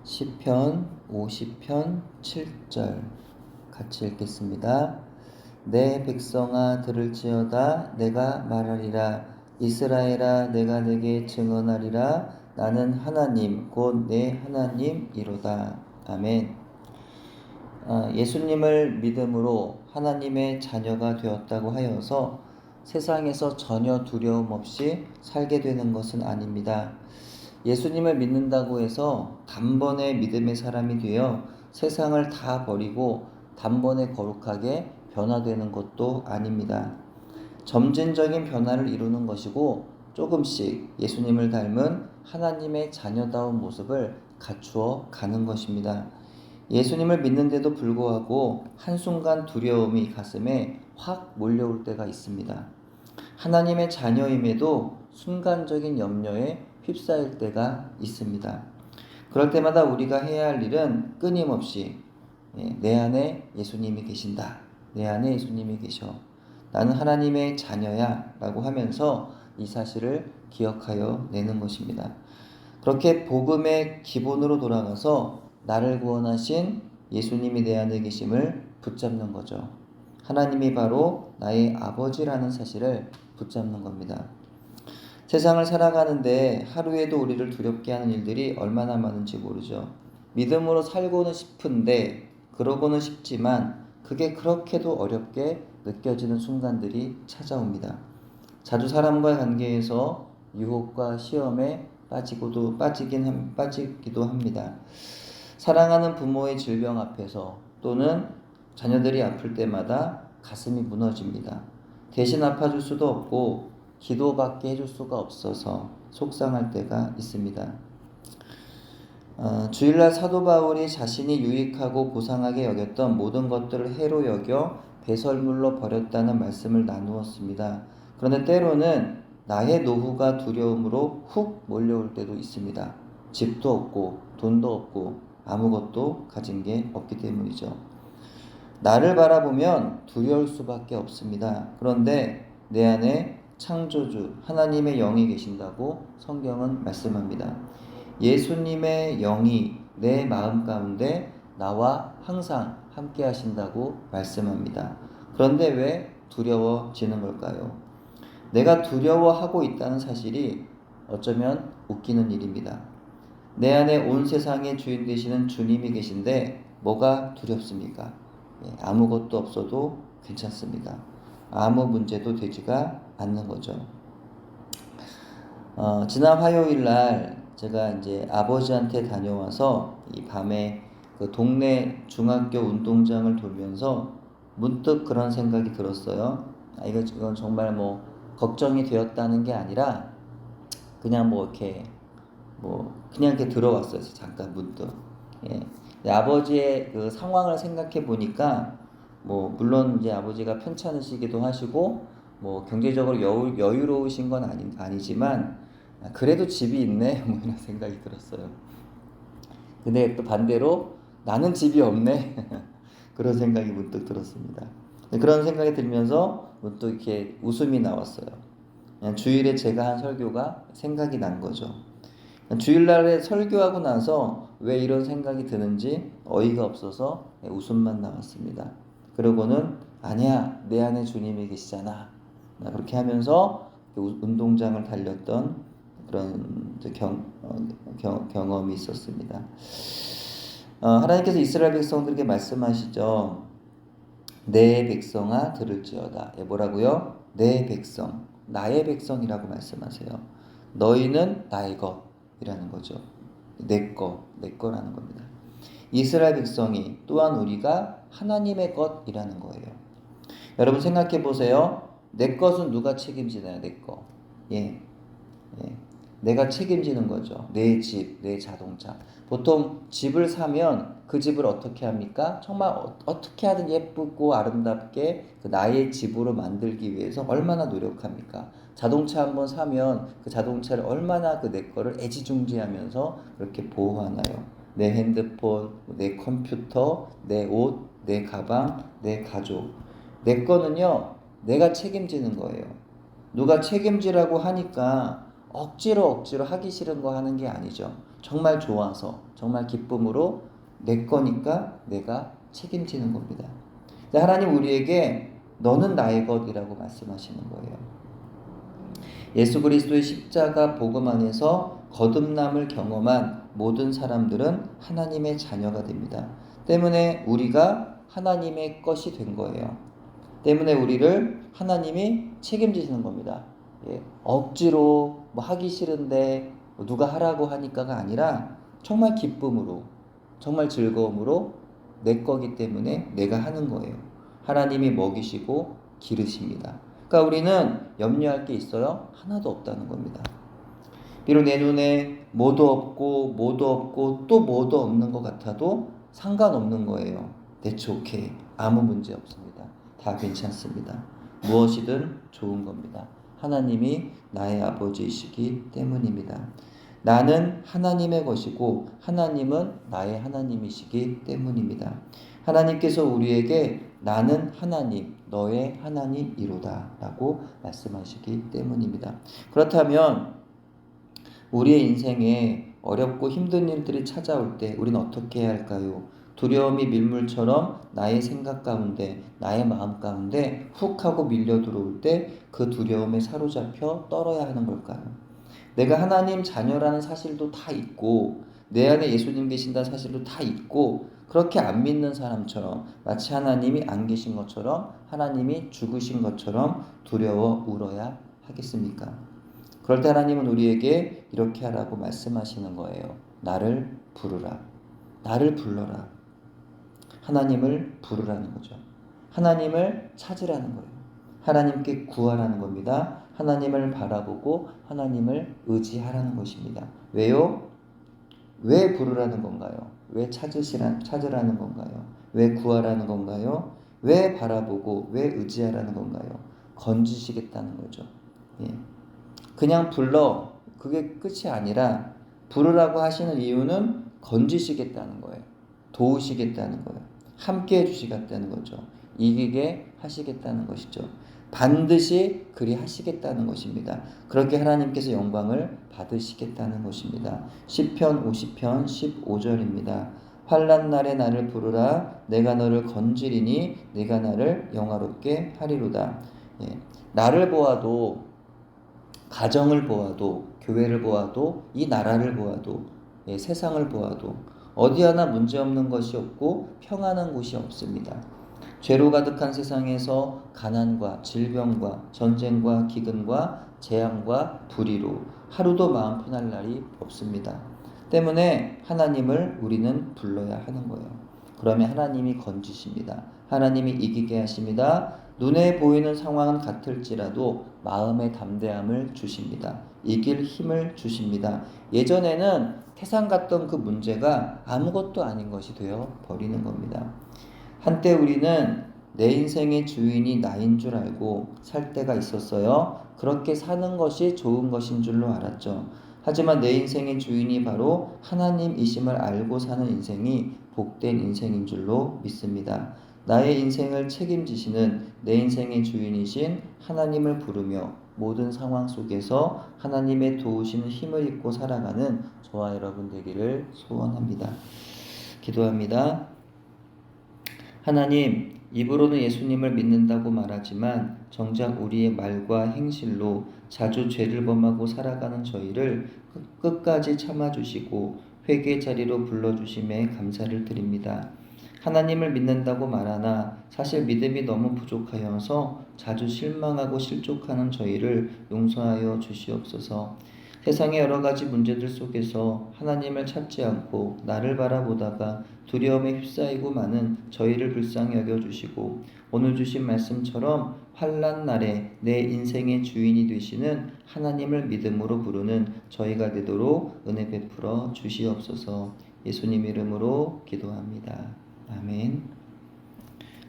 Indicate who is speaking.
Speaker 1: 시편 50편 7절 같이 읽겠습니다. 내 백성아 들을지어다. 내가 말하리라. 이스라엘아 내가 내게 증언하리라. 나는 하나님 곧 내 하나님이로다. 아멘. 예수님을 믿음으로 하나님의 자녀가 되었다고 하여서 세상에서 전혀 두려움 없이 살게 되는 것은 아닙니다. 예수님을 믿는다고 해서 단번에 믿음의 사람이 되어 세상을 다 버리고 단번에 거룩하게 변화되는 것도 아닙니다. 점진적인 변화를 이루는 것이고 조금씩 예수님을 닮은 하나님의 자녀다운 모습을 갖추어 가는 것입니다. 예수님을 믿는데도 불구하고 한순간 두려움이 가슴에 확 몰려올 때가 있습니다. 하나님의 자녀임에도 순간적인 염려에 휩싸일 때가 있습니다. 그럴 때마다 우리가 해야 할 일은 끊임없이 내 안에 예수님이 계신다. 내 안에 예수님이 계셔. 나는 하나님의 자녀야 라고 하면서 이 사실을 기억하여 내는 것입니다. 그렇게 복음의 기본으로 돌아가서 나를 구원하신 예수님이 내 안에 계심을 붙잡는 거죠. 하나님이 바로 나의 아버지라는 사실을 붙잡는 겁니다. 세상을 살아가는데 하루에도 우리를 두렵게 하는 일들이 얼마나 많은지 모르죠. 믿음으로 살고는 싶은데 그러고는 싶지만 그게 그렇게도 어렵게 느껴지는 순간들이 찾아옵니다. 자주 사람과의 관계에서 유혹과 시험에 빠지기도 합니다. 사랑하는 부모의 질병 앞에서 또는 자녀들이 아플 때마다 가슴이 무너집니다. 대신 아파줄 수도 없고 기도밖에 해줄 수가 없어서 속상할 때가 있습니다. 주일날 사도 바울이 자신이 유익하고 고상하게 여겼던 모든 것들을 해로 여겨 배설물로 버렸다는 말씀을 나누었습니다. 그런데 때로는 나의 노후가 두려움으로 훅 몰려올 때도 있습니다. 집도 없고 돈도 없고 아무것도 가진 게 없기 때문이죠. 나를 바라보면 두려울 수밖에 없습니다. 그런데 내 안에 창조주 하나님의 영이 계신다고 성경은 말씀합니다. 예수님의 영이 내 마음 가운데 나와 항상 함께 하신다고 말씀합니다. 그런데 왜 두려워지는 걸까요? 내가 두려워하고 있다는 사실이 어쩌면 웃기는 일입니다. 내 안에 온 세상의 주인 되시는 주님이 계신데 뭐가 두렵습니까? 아무것도 없어도 괜찮습니다. 아무 문제도 되지가 않는 거죠. 지난 화요일 날 제가 이제 아버지한테 다녀와서 이 밤에 그 동네 중학교 운동장을 돌면서 문득 그런 생각이 들었어요. 이건 정말 뭐 걱정이 되었다는 게 아니라 그냥 뭐 이렇게 그냥 이렇게 들어왔어요. 잠깐 문득. 아버지의 그 상황을 생각해 보니까 물론 이제 아버지가 편찮으시기도 하시고 경제적으로 여유로우신 건 아니지만 그래도 집이 있네 이런 생각이 들었어요. 근데 또 반대로 나는 집이 없네 그런 생각이 문득 들었습니다. 그런 생각이 들면서 문득 이렇게 웃음이 나왔어요. 그냥 주일에 제가 한 설교가 생각이 난 거죠. 주일날에 설교하고 나서 왜 이런 생각이 드는지 어이가 없어서 웃음만 나왔습니다. 그러고는 아니야 내 안에 주님이 계시잖아 그렇게 하면서 운동장을 달렸던 그런 경험이 있었습니다. 하나님께서 이스라엘 백성들에게 말씀하시죠. 내 백성아 들을지어다. 뭐라고요? 내 백성, 나의 백성이라고 말씀하세요. 너희는 나의 것이라는 거죠. 내 거라는 겁니다. 이스라엘 백성이 또한 우리가 하나님의 것이라는 거예요. 여러분 생각해 보세요. 내 것은 누가 책임지나요? 내 거. 내가 책임지는 거죠. 내 집, 내 자동차. 보통 집을 사면 그 집을 어떻게 합니까? 정말 어떻게 하든 예쁘고 아름답게 그 나의 집으로 만들기 위해서 얼마나 노력합니까? 자동차 한번 사면 그 자동차를 얼마나 그 내 거를 애지중지하면서 그렇게 보호하나요? 내 핸드폰, 내 컴퓨터, 내 옷, 내 가방, 내 가족. 내 거는요, 내가 책임지는 거예요. 누가 책임지라고 하니까 억지로 하기 싫은 거 하는 게 아니죠. 정말 좋아서, 정말 기쁨으로 내 거니까 내가 책임지는 겁니다. 하나님 우리에게 너는 나의 것이라고 말씀하시는 거예요. 예수 그리스도의 십자가 복음 안에서 거듭남을 경험한 모든 사람들은 하나님의 자녀가 됩니다. 때문에 우리가 하나님의 것이 된 거예요. 때문에 우리를 하나님이 책임지시는 겁니다. 억지로 하기 싫은데 누가 하라고 하니까가 아니라 정말 기쁨으로, 정말 즐거움으로 내 거기 때문에 내가 하는 거예요. 하나님이 먹이시고 기르십니다. 그러니까 우리는 염려할 게 있어요? 하나도 없다는 겁니다. 비록 내 눈에 뭐도 없고 또 뭐도 없는 것 같아도 상관없는 거예요. That's okay. 아무 문제 없습니다. 다 괜찮습니다. 무엇이든 좋은 겁니다. 하나님이 나의 아버지이시기 때문입니다. 나는 하나님의 것이고 하나님은 나의 하나님이시기 때문입니다. 하나님께서 우리에게 나는 하나님, 너의 하나님이로다 라고 말씀하시기 때문입니다. 그렇다면 우리의 인생에 어렵고 힘든 일들이 찾아올 때 우리는 어떻게 해야 할까요? 두려움이 밀물처럼 나의 생각 가운데, 나의 마음 가운데 훅 하고 밀려 들어올 때 그 두려움에 사로잡혀 떨어야 하는 걸까요? 내가 하나님 자녀라는 사실도 다 있고 내 안에 예수님 계신다는 사실도 다 있고 그렇게 안 믿는 사람처럼 마치 하나님이 안 계신 것처럼 하나님이 죽으신 것처럼 두려워 울어야 하겠습니까? 그럴 때 하나님은 우리에게 이렇게 하라고 말씀하시는 거예요. 나를 부르라. 나를 불러라. 하나님을 부르라는 거죠. 하나님을 찾으라는 거예요. 하나님께 구하라는 겁니다. 하나님을 바라보고 하나님을 의지하라는 것입니다. 왜요? 왜 부르라는 건가요? 왜 찾으라는 건가요? 왜 구하라는 건가요? 왜 바라보고 왜 의지하라는 건가요? 건지시겠다는 거죠. 예. 그냥 불러 그게 끝이 아니라 부르라고 하시는 이유는 건지시겠다는 거예요. 도우시겠다는 거예요. 함께 해주시겠다는 거죠. 이기게 하시겠다는 것이죠. 반드시 그리 하시겠다는 것입니다. 그렇게 하나님께서 영광을 받으시겠다는 것입니다. 시편 50편 15절입니다. 환난 날에 나를 부르라. 내가 너를 건지리니 네가 나를 영화롭게 하리로다. 나를 보아도, 가정을 보아도, 교회를 보아도, 이 나라를 보아도, 세상을 보아도 어디 하나 문제없는 것이 없고 평안한 곳이 없습니다. 죄로 가득한 세상에서 가난과 질병과 전쟁과 기근과 재앙과 불의로 하루도 마음 편할 날이 없습니다. 때문에 하나님을 우리는 불러야 하는 거예요. 그러면 하나님이 건지십니다. 하나님이 이기게 하십니다. 눈에 보이는 상황은 같을지라도 마음의 담대함을 주십니다. 이길 힘을 주십니다. 예전에는 태산 같던 그 문제가 아무것도 아닌 것이 되어 버리는 겁니다. 한때 우리는 내 인생의 주인이 나인 줄 알고 살 때가 있었어요. 그렇게 사는 것이 좋은 것인 줄로 알았죠. 하지만 내 인생의 주인이 바로 하나님이심을 알고 사는 인생이 복된 인생인 줄로 믿습니다. 나의 인생을 책임지시는 내 인생의 주인이신 하나님을 부르며 모든 상황 속에서 하나님의 도우시는 힘을 입고 살아가는 저와 여러분 되기를 소원합니다. 기도합니다. 하나님, 입으로는 예수님을 믿는다고 말하지만 정작 우리의 말과 행실로 자주 죄를 범하고 살아가는 저희를 끝까지 참아주시고 회개의 자리로 불러주심에 감사를 드립니다. 하나님을 믿는다고 말하나 사실 믿음이 너무 부족하여서 자주 실망하고 실족하는 저희를 용서하여 주시옵소서. 세상의 여러 가지 문제들 속에서 하나님을 찾지 않고 나를 바라보다가 두려움에 휩싸이고 많은 저희를 불쌍히 여겨주시고 오늘 주신 말씀처럼 환난 날에 내 인생의 주인이 되시는 하나님을 믿음으로 부르는 저희가 되도록 은혜 베풀어 주시옵소서. 예수님 이름으로 기도합니다. 아멘.